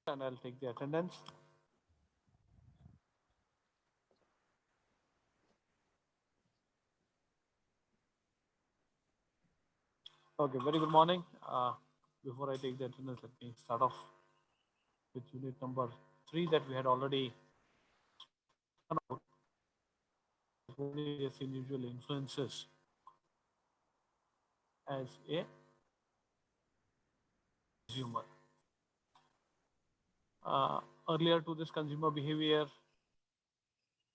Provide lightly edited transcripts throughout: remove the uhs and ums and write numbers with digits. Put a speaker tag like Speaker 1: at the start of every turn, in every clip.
Speaker 1: and I'll take the attendance. Okay, very good morning. Before I take the attendance, let me start off with unit number 3 that we had already spoken about. Various individual influences as a consumer. Uh, Earlier to this consumer behavior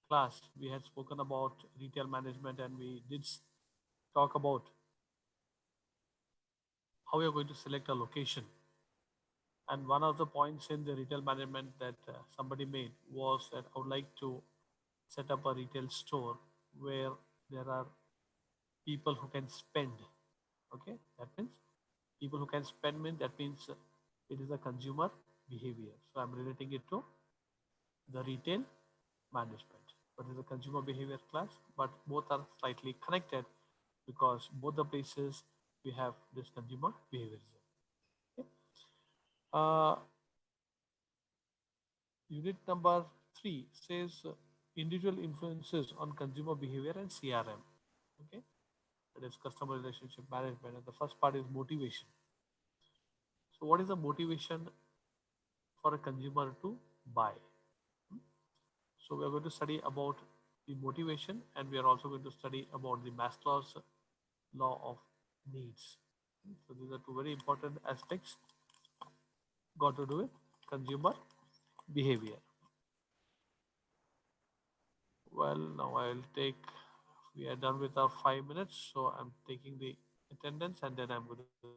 Speaker 1: class, we had spoken about retail management and we did talk about how we are going to select a location. And one of the points in the retail management that somebody made was that I would like to set up a retail store where there are people who can spend. Okay, that means people who can spend means that means it is a consumer behavior. So I'm relating it to the retail management. But it's a consumer behavior class, but both are slightly connected because both the places we have this consumer behaviorism. Okay. Uh, Unit number 3 says individual influences on consumer behavior and CRM. Okay, that is customer relationship management, and the first part is motivation. So, what is the motivation for a consumer to buy? So, we are going to study about the motivation, and we are also going to study about the Maslow's law of needs. So, these are two very important aspects got to do with consumer behavior. Well, now I'll take, we are done with our 5 minutes, so I'm taking the attendance and then I'm going to.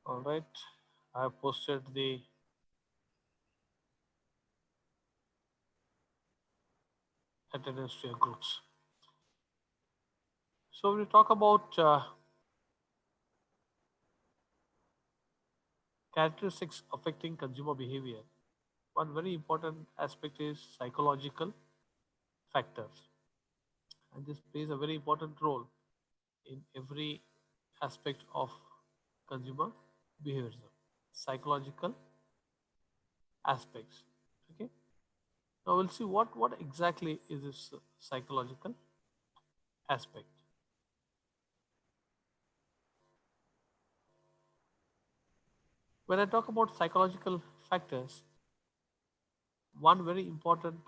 Speaker 1: All right, I have posted the attendance to your groups. So, when we talk about characteristics affecting consumer behavior, one very important aspect is psychological factors, and this plays a very important role in every aspect of consumer behaviorism. Psychological aspects. Okay. Now we'll see what exactly is this psychological aspect. When I talk about psychological factors, one very important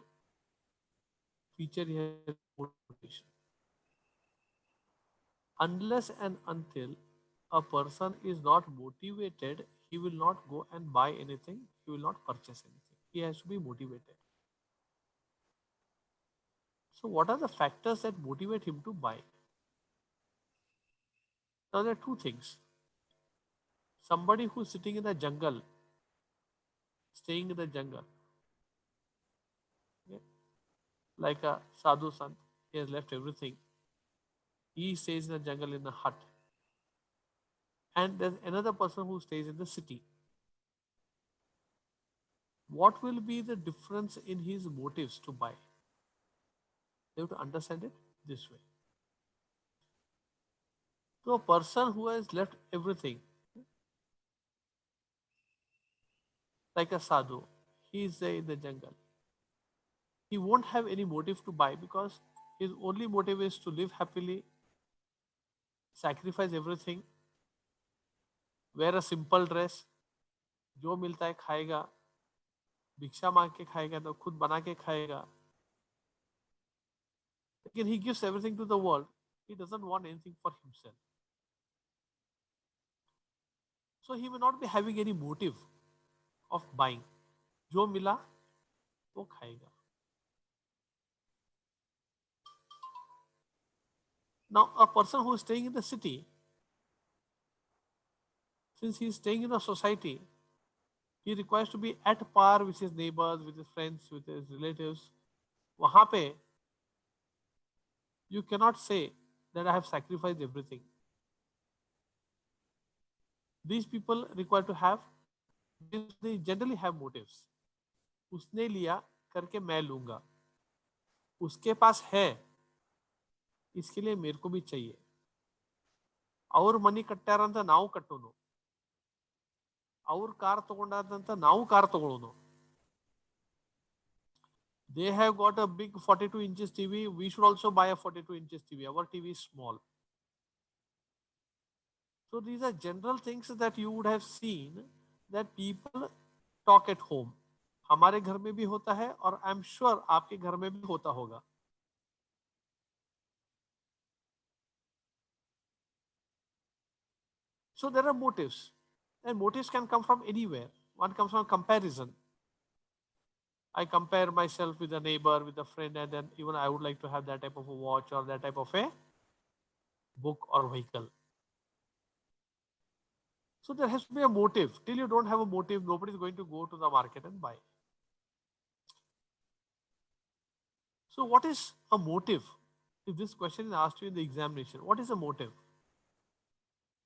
Speaker 1: feature here is motivation. Unless and until a person is not motivated, he will not go and buy anything, he will not purchase anything. He has to be motivated. So, what are the factors that motivate him to buy? Now, there are two things. Somebody who's sitting in the jungle, staying in the jungle, okay, like a sadhu sant, he has left everything. He stays in the jungle in a hut. And there's another person who stays in the city. What will be the difference in his motives to buy? You have to understand it this way. So, a person who has left everything, like a sadhu, he is there in the jungle. he won't have any motive to buy because his only motive is to live happily, sacrifice everything, wear a simple dress, जो मिलता है खाएगा, भिक्षा मांग के खाएगा तो खुद बना के खाएगा. Again, he gives everything to the world. He doesn't want anything for himself. So he may not be having any motive of buying. जो मिला वो खाएगा. Now, a person who is staying in the city, since he is staying in a society, he requires to be at par with his neighbors, with his friends, with his relatives. वहाँ पे you cannot say that I have sacrificed everything. These people require to have, they generally have motives. उसने लिया करके मैं लूंगा, उसके पास है इसके लिए मेरे को भी चाहिए. ಅವ್ರ ಮನಿ ಕಟ್ಟಾರ ಅಂತ ನಾವು ಕಟ್ಟೋನು, ಅವ್ರ ಕಾರ್ ತಗೊಂಡಾದಂತ ನಾವು car ತಗೊಳ್ಳೋನು. They have got a big 42 inches TV. We should also buy a 42 inches TV. Our TV is small. So these are general things that you would have seen that people talk at home. हमारे घर में भी होता है और I am sure आपके घर में भी होता होगा. So there are motives, and motives can come from anywhere. One comes from comparison. I compare myself with a neighbor, with a friend, and then even I would like to have that type of a watch or that type of a book or vehicle. So there has to be a motive. Till you don't have a motive, nobody is going to go to the market and buy. So what is a motive? If this question is asked you in the examination, what is a motive?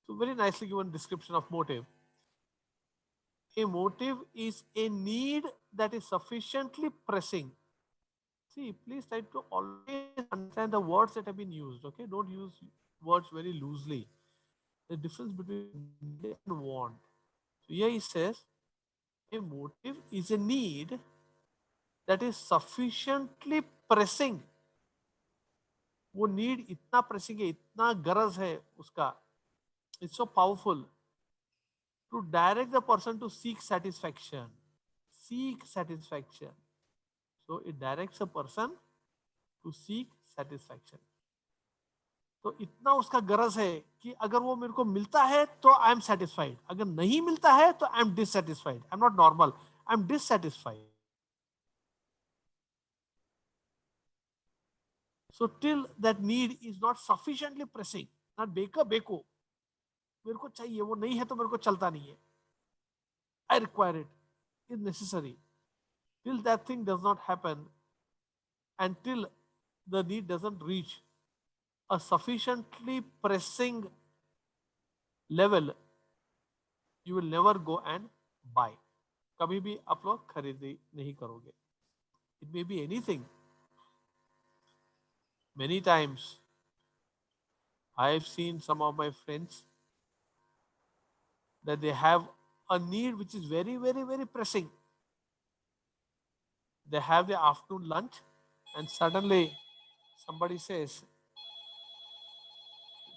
Speaker 1: So very nicely given description of motive. A motive is a need that is sufficiently pressing. See, please try to always understand the words that have been used. Okay, don't use words very loosely. The difference between need and want. So here he says, a motive is a need that is sufficiently pressing. वो need इतना pressing है, इतना गरज है उसका, it's so powerful to direct the person to seek satisfaction. Seek satisfaction. So it directs a person to seek satisfaction. तो इतना उसका गरज है कि अगर वो मेरे को मिलता है तो आई एम सेटिस्फाइड, अगर नहीं मिलता है तो I am dissatisfied. I am not normal, I am dissatisfied. So till that need is not sufficiently pressing, not Beko मेरे को चाहिए, वो नहीं है तो मेरे को चलता नहीं है, I require it, is necessary. Till that thing does not happen, until the need doesn't reach a sufficiently pressing level, you will never go and buy. कभी भी आप लोग खरीदी नहीं करोगे. It may be anything. Many times I have seen some of my friends that they have a need which is very, very, very pressing. They have the afternoon lunch and suddenly somebody says,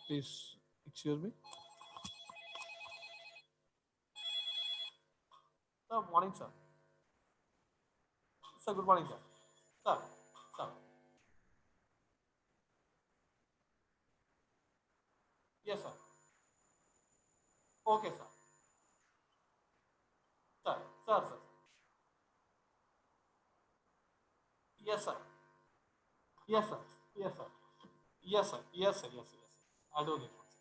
Speaker 1: please excuse me. Sir, morning, sir. Sir, good morning, sir. Sir, sir. Yes, sir. Okay, sir. Sir, sir, sir. Yes, sir. Yes, sir. Yes, sir. Yes, sir. Yes, sir. Yes, sir. Yes, sir. I don't need one, sir.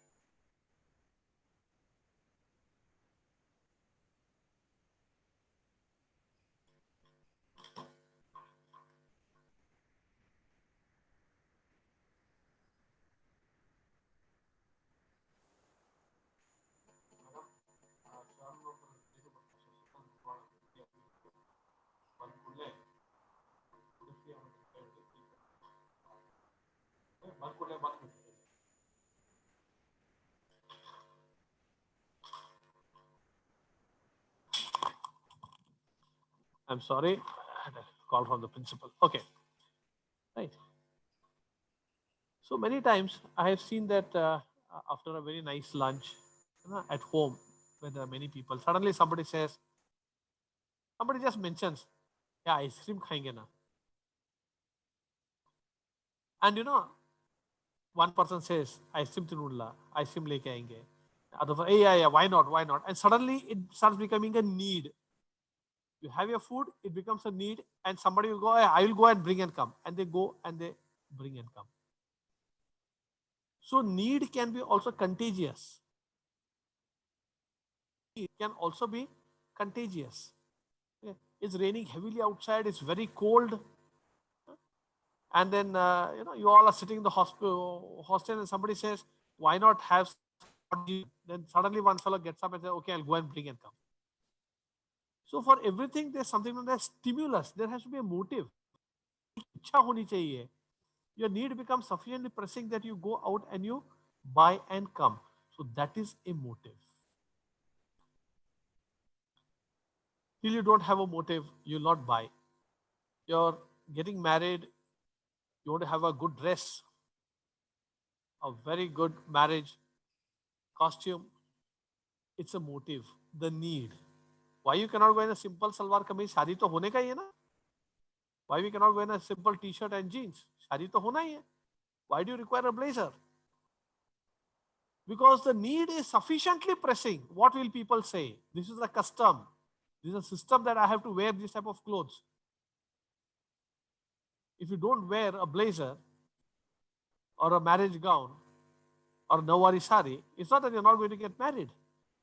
Speaker 1: I'm sorry. I had a call from the principal. Okay. right? So many times I have seen that after a very nice lunch, at home, when there are many people, suddenly somebody just mentions, yeah, ice cream khayenge na. And one person says, ice cream tinudla, ice cream leke aayenge. Other, hey, yeah, why not? Why not? And suddenly it starts becoming a need. You have your food, it becomes a need, and somebody will go, hey, I will go and bring and come. And they go and they bring and come. So need can be also contagious. It can also be contagious. Okay. It's raining heavily outside, it's very cold, and then you all are sitting in the hostel, and somebody says, why not have some hot juice? Then suddenly one fellow gets up and says, okay, I'll go and bring and come. So for everything, there's something known as stimulus. There has to be a motive. इच्छा होनी चाहिए. Your need becomes sufficiently pressing that you go out and you buy and come. So that is a motive. Till you don't have a motive, you'll not buy. You're getting married, you want to have a good dress, a very good marriage costume. It's a motive, the need. Why you cannot go in a simple salwar kameez? शादी तो होने का ही है ना. Why we cannot go in a simple t-shirt and jeans? शादी तो होना ही है. Why do you require a blazer? Because the need is sufficiently pressing. What will people say? This is a custom. This is a system that I have to wear this type of clothes. If you don't wear a blazer or a marriage gown or nawari sari, it's not that you're not going to get married.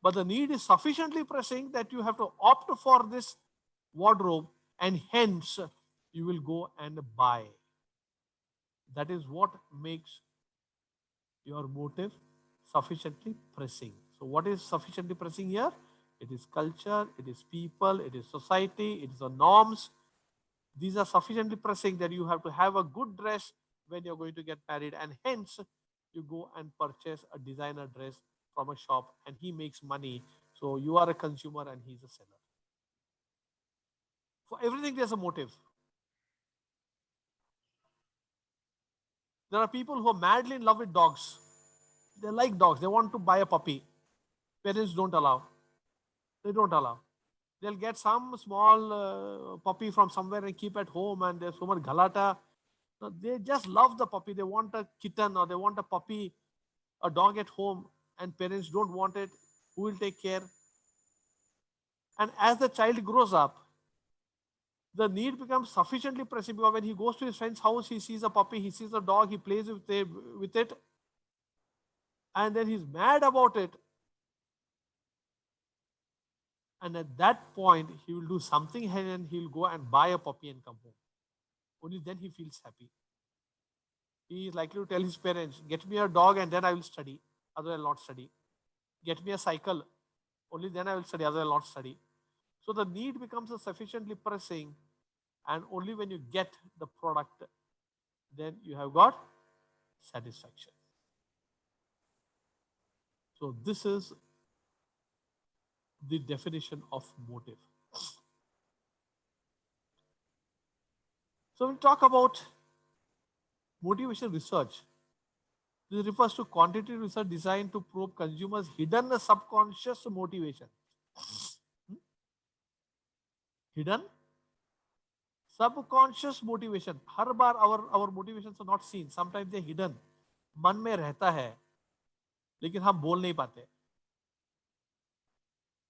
Speaker 1: But the need is sufficiently pressing that you have to opt for this wardrobe, and hence you will go and buy. That is what makes your motive sufficiently pressing. So, what is sufficiently pressing here? It is culture, it is people, it is society, it is the norms. These are sufficiently pressing that you have to have a good dress when you're going to get married, and hence you go and purchase a designer dress from a shop and he makes money. So, you are a consumer and he's a seller. For everything, there's a motive. There are people who are madly in love with dogs. They like dogs, they want to buy a puppy. Parents don't allow. They don't allow. They'll get some small puppy from somewhere and keep at home, and there's so much galata. No, they just love the puppy. They want a kitten or they want a puppy, a dog at home, and parents don't want it. Who will take care? And as the child grows up, the need becomes sufficiently pressing because when he goes to his friend's house, he sees a puppy, he sees a dog, he plays with it, and then he's mad about it. And at that point, he will do something and he'll go and buy a puppy and come home. Only then he feels happy. He is likely to tell his parents, get me a dog and then I will study, otherwise I will not study. Get me a cycle, only then I will study, otherwise I will not study. So the need becomes a sufficiently pressing, and only when you get the product, then you have got satisfaction. So this is the definition of motive. So when we talk about motivation research, this refers to quantitative research designed to probe consumers' hidden subconscious motivation. Hidden subconscious motivation. Her bar our motivations are not seen. Sometimes they're hidden. मन में रहता है, लेकिन हम बोल नहीं पाते.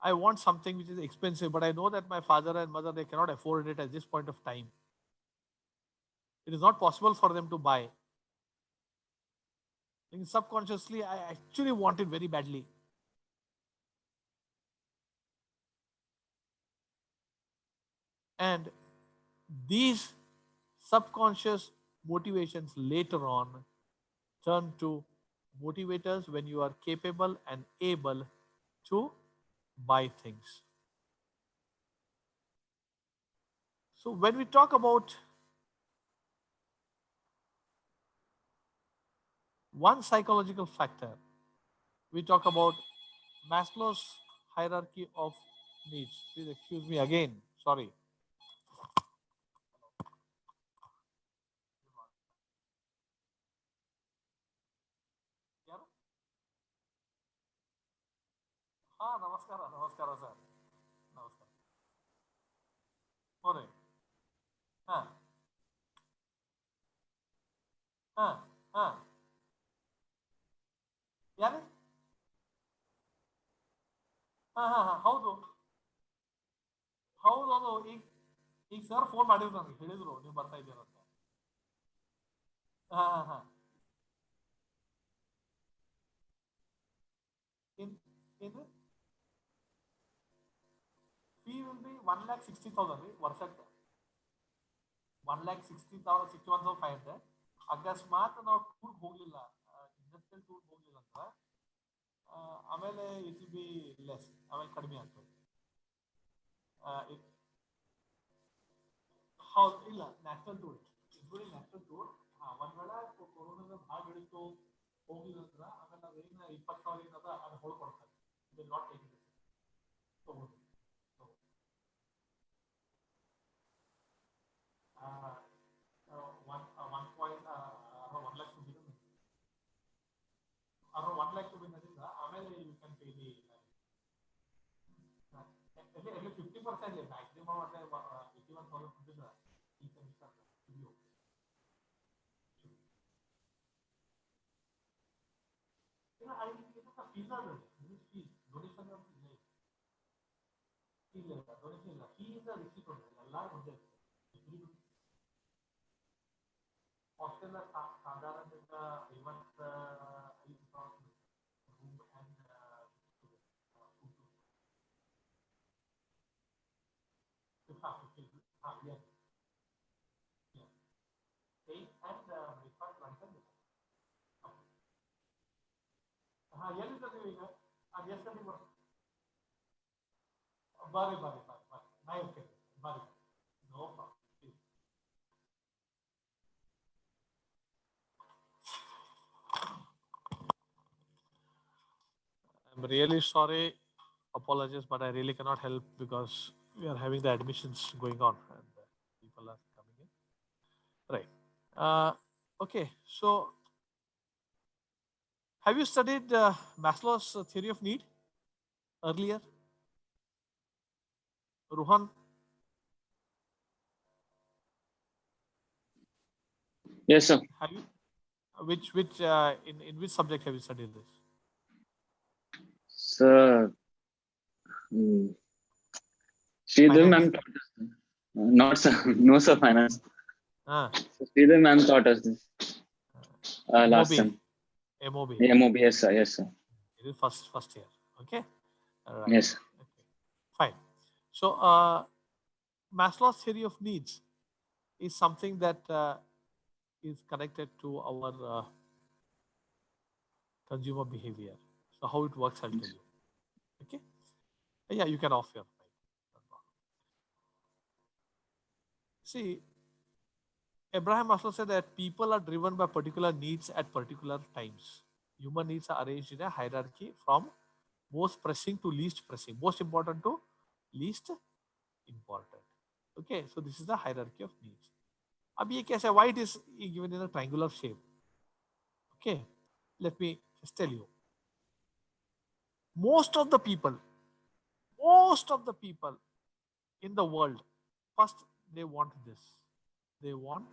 Speaker 1: I want something which is expensive, but I know that my father and mother, they cannot afford it at this point of time. It is not possible for them to buy. And subconsciously, I actually want it very badly. And these subconscious motivations later on turn to motivators when you are capable and able to buy things. So when we talk about one psychological factor, we talk about Maslow's hierarchy of needs. Please excuse me again. Sorry. ನಮಸ್ಕಾರ ನಮಸ್ಕಾರ sir, ನಮಸ್ಕಾರ. ಹೋರಿ ಹಾ ಹಾ ಹಾ ಯಾರು? ಹಾ ಹೌದು ಹೌದು ಹೌದು. ಈಗ ಸರ್ ಫೋನ್ ಮಾಡಿದ್ರು ನನಗೆ, ಹೇಳಿದ್ರು ನೀವು ಬರ್ತಾ ಇದ್ದೀರಂತ. ಹಾ ಇನ್ ಏನು ಫೀ ವಿಲ್ ಬಿ 1,60,000 ರೀ ವರ್ಷಕ್ಕೆ. 1,60,000, 61,500. ಅಕಸ್ಮಾತ್ ನಾವು ಟೂರ್ಗೆ ಹೋಗ್ಲಿಲ್ಲ, ಇಂಡಸ್ಟ್ರಿಯಲ್ ಟೂರ್ಗೆ ಹೋಗ್ಲಿಲ್ಲ ಅಂದ್ರೆ ಆಮೇಲೆ ಇಟ್ ವಿಲ್ ಬಿ ಲೆಸ್, ಆಮೇಲೆ ಕಡಿಮೆ ಆಗ್ತದೆ. ಹೌದು, ಇಲ್ಲ national tour, including national tour. ಒಂದ್ ವೇಳೆ ಕೊರೋನಾದ ಭಾಳ ಬೆಳೀತು ಹೋಗ್ಲಿಲ್ಲ ಅಂದ್ರೆ ಆಮೇಲೆ ನಾವೇನು 20,000 ಏನದ ಅದು ಹೊಳ್ಕೊಡ್ತಾರೆ. ಇದು ನಾಟ್ ಟೇಕ್ ತಗೋದು. One point 1 lakh around 1 lakh ನದಿಂದ ಆಮೇಲೆ you can pay the 50% maximum ಅಂದ್ರೆ 81,000 ಕೊಟ್ಟಿದ್ರೆ ಈ ಕನಿಷ್ಠ ಫೀಸ್ ಡೊನೇಷನ್ ಇಲ್ಲ, ಡೊನೇಷನ್ ಇಲ್ಲ, ಫೀಸ್ ರಿಸಿಪ್ಟ್ ಎಲ್ಲ ಒಂದೇ. ಹಾಸ್ಟೆಲ್ ಸಾಧಾರಣದಿಂದ 55,000 room and yes, yes. Staying and breakfast, lunch and dinner. ಎಲ್ಲಿದ್ದಾರೆ ನೀವು ಈಗ? ಎಷ್ಟು ಗಂಟೆಗೆ ಬರ್ರಿ ನಾ ಇರ್ತೇನೆ, ಬರ್ರಿ. No problem. I'm really sorry, apologies, but I really cannot help because we are having the admissions going on and people are coming in. Right. Okay. So, have you studied Maslow's theory of need earlier, Ruhan?
Speaker 2: Yes, sir.
Speaker 1: Have you? Which in which subject have you studied this?
Speaker 2: Sir, Sridhar ma'am
Speaker 1: Finance.
Speaker 2: taught us. Not sir, no sir, finance.
Speaker 1: Ah,
Speaker 2: So Sridhar ma'am taught us this last
Speaker 1: MOB.
Speaker 2: time.
Speaker 1: MOB.
Speaker 2: MOB, yes sir, yes sir.
Speaker 1: It is first year. Okay. All right.
Speaker 2: Yes.
Speaker 1: Okay. Fine. So, Maslow's theory of needs is something that is connected to our consumer behavior. So, how it works, I'll tell you. Okay. Yeah, you can off your mic. See, Abraham Maslow said that people are driven by particular needs at particular times. Human needs are arranged in a hierarchy from most pressing to least pressing, most important to least important. Okay, so this is the hierarchy of needs. अब ये कैसे? Why it is given in a triangular shape? Okay, let me just tell you. Most of the people in the world, first they want this. They want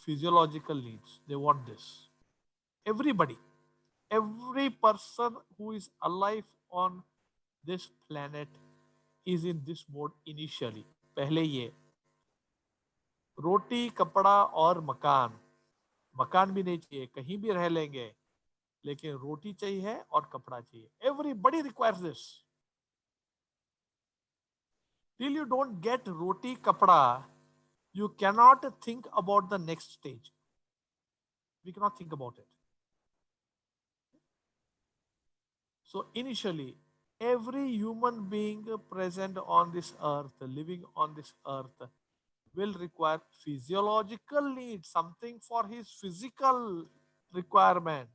Speaker 1: physiological needs. They want this. Everybody, every person who is alive on this planet is in this mode initially. पहले ये रोटी, कपड़ा और मकान. मकान भी नहीं चाहिए, कहीं भी रह लेंगे, लेकिन रोटी चाहिए और कपड़ा चाहिए. Everybody requires this. Till you don't get roti, kapda, you cannot think about the next stage. We cannot think about it. So initially, every human being present on this earth, living on this earth, will require physiological needs, something for his physical requirement.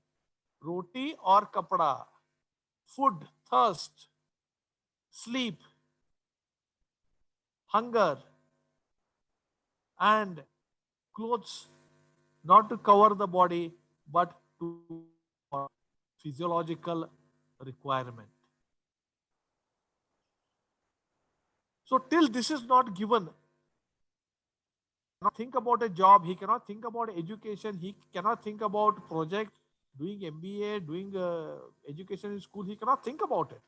Speaker 1: Roti or kapda, food, thirst, sleep, hunger, and clothes not to cover the body, but to meet your physiological requirement. So till this is not given, cannot think about a job, he cannot think about education, he cannot think about project, doing MBA, doing education in school, he cannot think about it.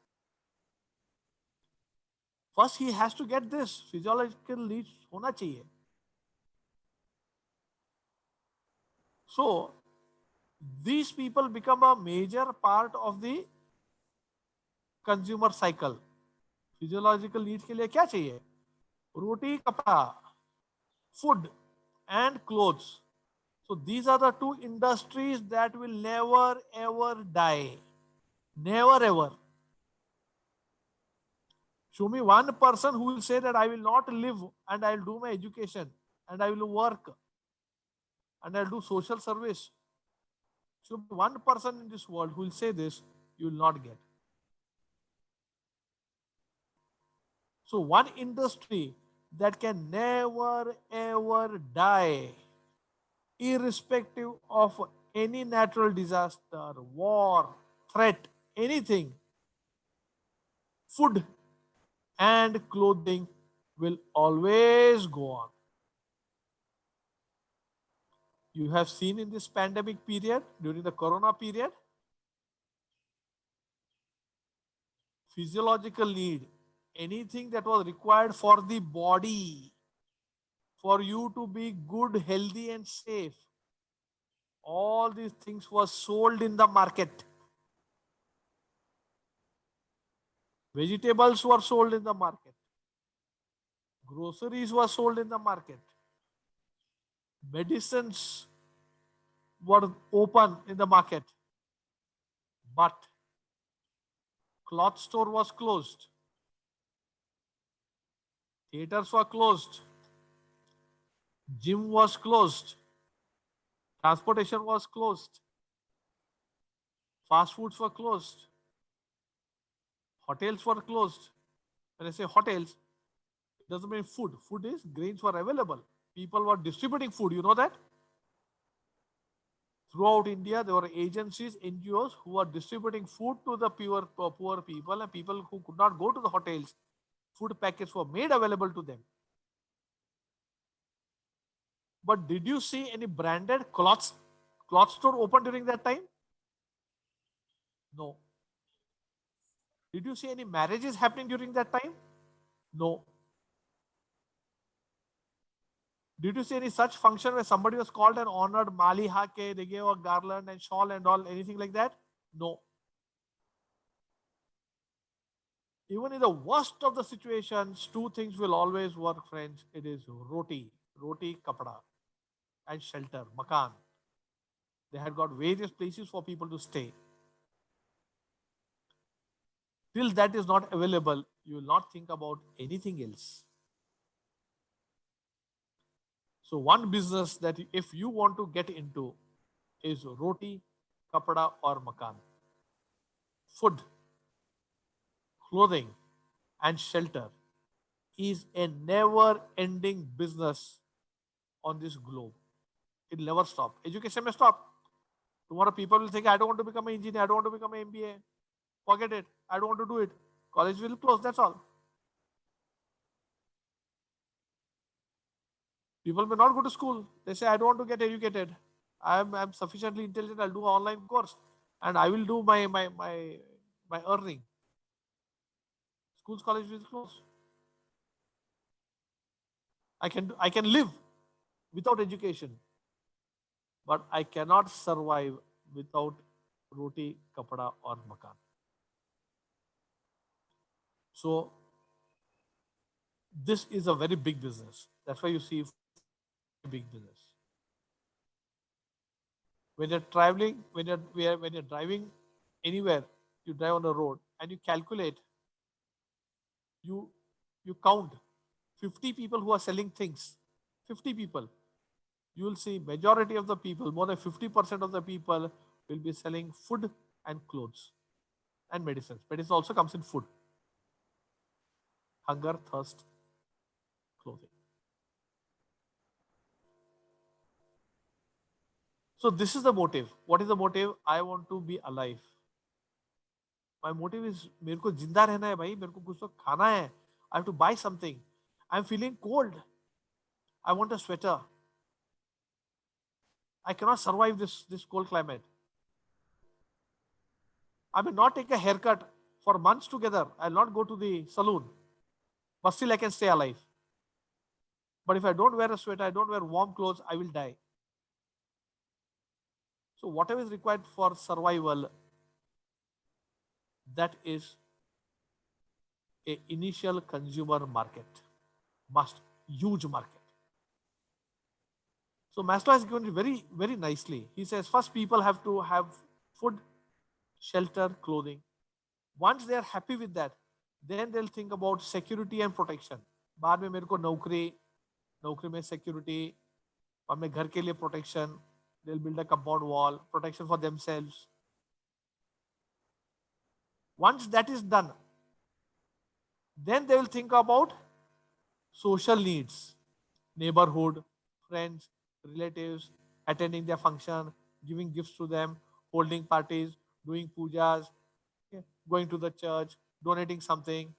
Speaker 1: First he has to get this physiological needs hona chahiye. So these people become a major part of the consumer cycle. Physiological needs के लिए क्या चाहिए? रोटी, कपड़ा, food and clothes. So these are the two industries that will never ever die. Never ever. Show me one person who will say that I will not live and I will do my education and I will work and I'll do social service. Show me one person in this world who will say this, you will not get. So one industry that can never ever die, irrespective of any natural disaster, war, threat, anything, food and clothing will always go on. You have seen in this pandemic period, during the corona period, physiological need, anything that was required for the body, for you to be good, healthy, and safe, all these things were sold in the market. Vegetables were sold in the market. Groceries were sold in the market. Medicines were open in the market. But cloth store was closed. Theaters were closed. Gym was closed. Transportation was closed. Fast foods were closed. Hotels were closed. When I say hotels, it doesn't mean food. Food is grains were available. People were distributing food. You know that? Throughout India, there were agencies, NGOs who were distributing food to the poor people and people who could not go to the hotels. Food packets were made available to them. But did you see any branded cloth store open during that time? No. Did you see any marriages happening during that time? No. Did you see any such function where somebody was called and honored, Mali Hake, they gave a garland and shawl and all, anything like that? No. Even in the worst of the situations, two things will always work, friends. It is roti kapda, and shelter, makan. They had got various places for people to stay. Till that is not available, you will not think about anything else. So one business that if you want to get into is roti, kapda or makan. Food, clothing and shelter is a never ending business on this globe. It never stop. Education may stop. Tomorrow people will think, I don't want to become an engineer, I don't want to become an MBA. Forget it. I don't want to do it. College will close, that's all. People may not go to school. They say, I don't want to get educated. I'm sufficiently intelligent, I'll do an online course and I will do my earning. Schools, college will close. I can live without education, but I cannot survive without roti, kapda, or makan. So this is a very big business. That's why you see food is a very big business. When you're traveling, when you're driving anywhere, you drive on the road and you calculate, you you count 50 people who are selling things. 50 people. You will see majority of the people, more than 50% of the people will be selling food and clothes and medicines. Medicine also comes in food. Hunger, thirst, clothing. So this is the motive. What is the motive? I want to be alive. My motive is मेरे को जिंदा रहना है भाई, मेरे को कुछ तो खाना है. I have to buy something. I'm feeling cold. I want a sweater. I cannot survive this cold climate. I may not take a haircut for months together. I'll not go to the saloon, but still I can stay alive. But if I don't wear a sweater, I don't wear warm clothes, I will die. So whatever is required for survival, that is a initial consumer market. Must huge market. So Maslow has given it very nicely. He says first people have to have food, shelter, clothing. Once they are happy with that, then they'll think about security and protection. बाद में मेरे को नौकरी, नौकरी में security, और मैं घर के लिए protection. They'll build a compound wall, protection for themselves. Once that is done, then they will think about social needs, neighborhood, friends, relatives, attending their function, giving gifts to them, holding parties, doing pujas, okay, going to the church, donating something,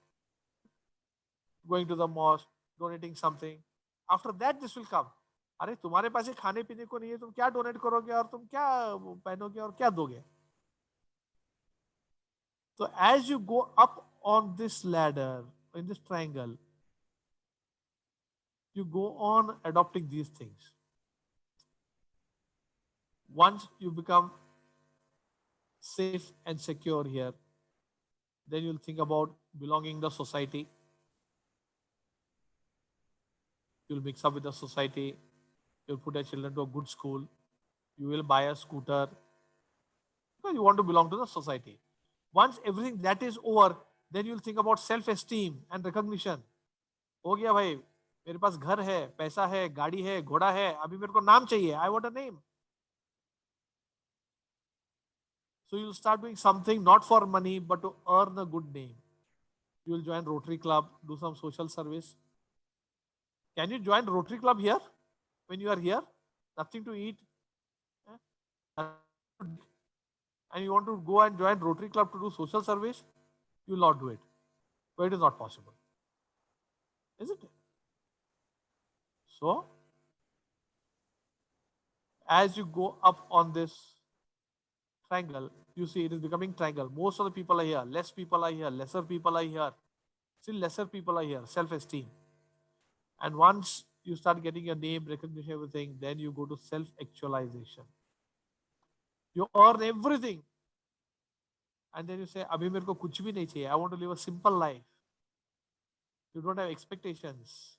Speaker 1: going to the mosque, donating something. After that, this will come. अरे तुम्हारे पास ये खाने पीने को नहीं है, तुम क्या डोनेट करोगे और तुम क्या पहनोगे और क्या दोगे? So as you go up on this ladder, in this triangle, you go on adopting these things. Once you become safe and secure here, then you'll think about belonging to the society. You'll mix up with the society. You'll put your children to a good school. You will buy a scooter because you want to belong to the society. Once everything that is over, then you'll think about self-esteem and recognition. हो गया भाई, मेरे पास घर है, पैसा है, गाड़ी है, घोड़ा है, अभी मेरे को नाम चाहिए. I want a name. So you'll start doing something not for money, but to earn a good name. You will join Rotary Club, do some social service. Can you join Rotary Club here when you are here? Nothing to eat, eh? And you want to go and join Rotary Club to do social service? You will not do it. But it is not possible, isn't it? So, as you go up on this triangle, you see it is becoming triangle. Most of the people are here, less people are here, lesser people are here, still lesser people are here, self-esteem. And once you start getting your name, recognition, everything, then you go to self-actualization. You earn everything. And then you say, Abhi mere ko kuch bhi nahi chahiye. I want to live a simple life. You don't have expectations.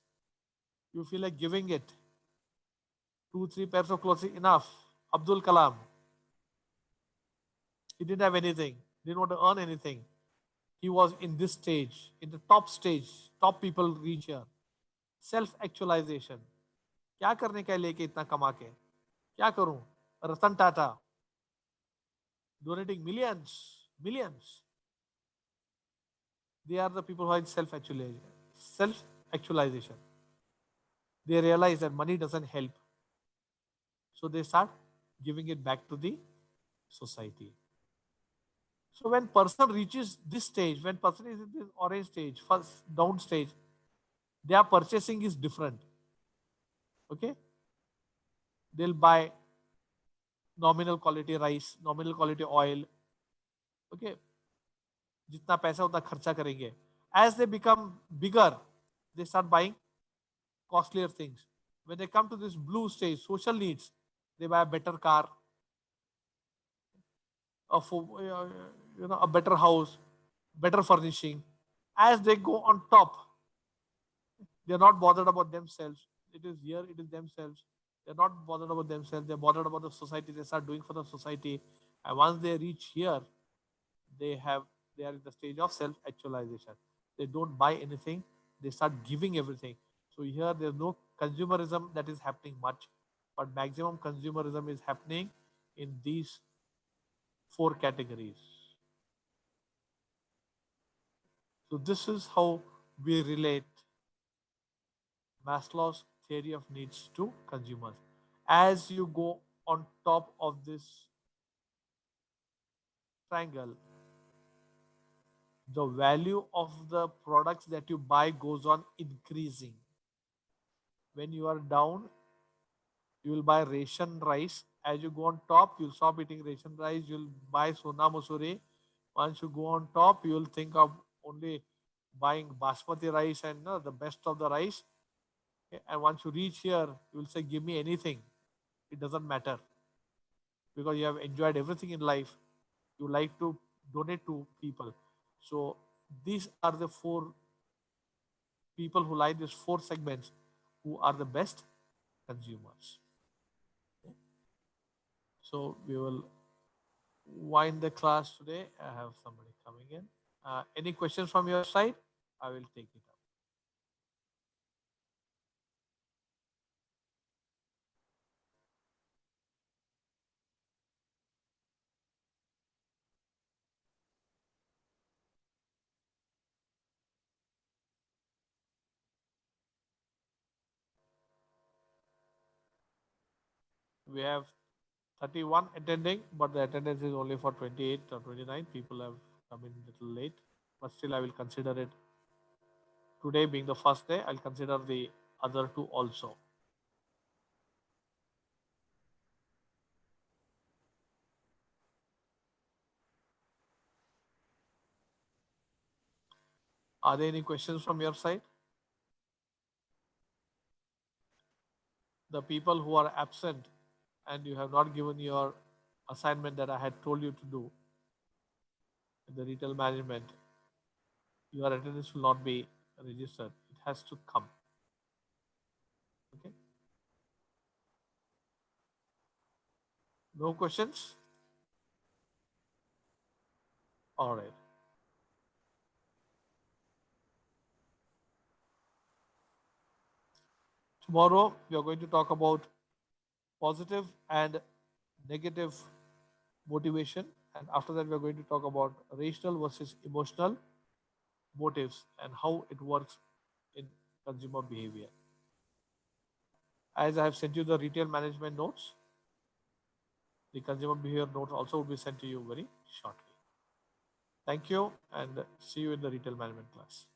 Speaker 1: You feel like giving it. 2, 3 pairs of clothes is enough. Abdul Kalam. He didn't have anything. Didn't want to earn anything. He was in this stage, in the top stage. Top people reach here. Self-actualization. क्या करने का लेके इतना कमा के? क्या करूं? Ratan Tata donating millions. They are the people who are self-actualization. Self-actualization. They realize that money doesn't help. So they start giving it back to the society. So when person reaches this stage, when person is in this orange stage, first down stage, their purchasing is different. Okay? They'll buy nominal quality rice, nominal quality oil. Okay? जितना पैसा उतना खर्चा करेंगे. As they become bigger, they start buying costlier things. When they come to this blue stage, social needs, they buy a better car, a better house, better furnishing. As they go on top, they're not bothered about themselves. It is here, it is themselves. They're not bothered about themselves. They're bothered about the society. They start doing for the society. And once they reach here, they are in the stage of self-actualization. They don't buy anything. They start giving everything. So here there's no consumerism that is happening much, but maximum consumerism is happening in these 4 categories. So this is how we relate Maslow's theory of needs to consumers. As you go on top of this triangle, the value of the products that you buy goes on increasing. When you are down, you will buy ration rice. As you go on top, you'll stop eating ration rice. You'll buy sona musuri. Once you go on top, you'll think of only buying basmati rice and the best of the rice. Okay? And once you reach here, you will say, "Give me anything. It doesn't matter because you have enjoyed everything in life. You like to donate to people." So these are the four people who like these four segments who are the best consumers. So we will wind the class today. I have somebody coming in. Any questions from your side? I will take it up. We have 31 attending, but the attendance is only for 28 or 29. People have come in a little late, but still I will consider it. Today being the first day, I'll consider the other two also. Are there any questions from your side? The people who are absent and you have not given your assignment that I had told you to do in the retail management, your attendance will not be registered. It has to come. Okay. No questions? All right. Tomorrow we are going to talk about positive and negative motivation. And after that, we are going to talk about rational versus emotional motives and how it works in consumer behavior. As I have sent you the retail management notes, the consumer behavior notes also will be sent to you very shortly. Thank you and see you in the retail management class.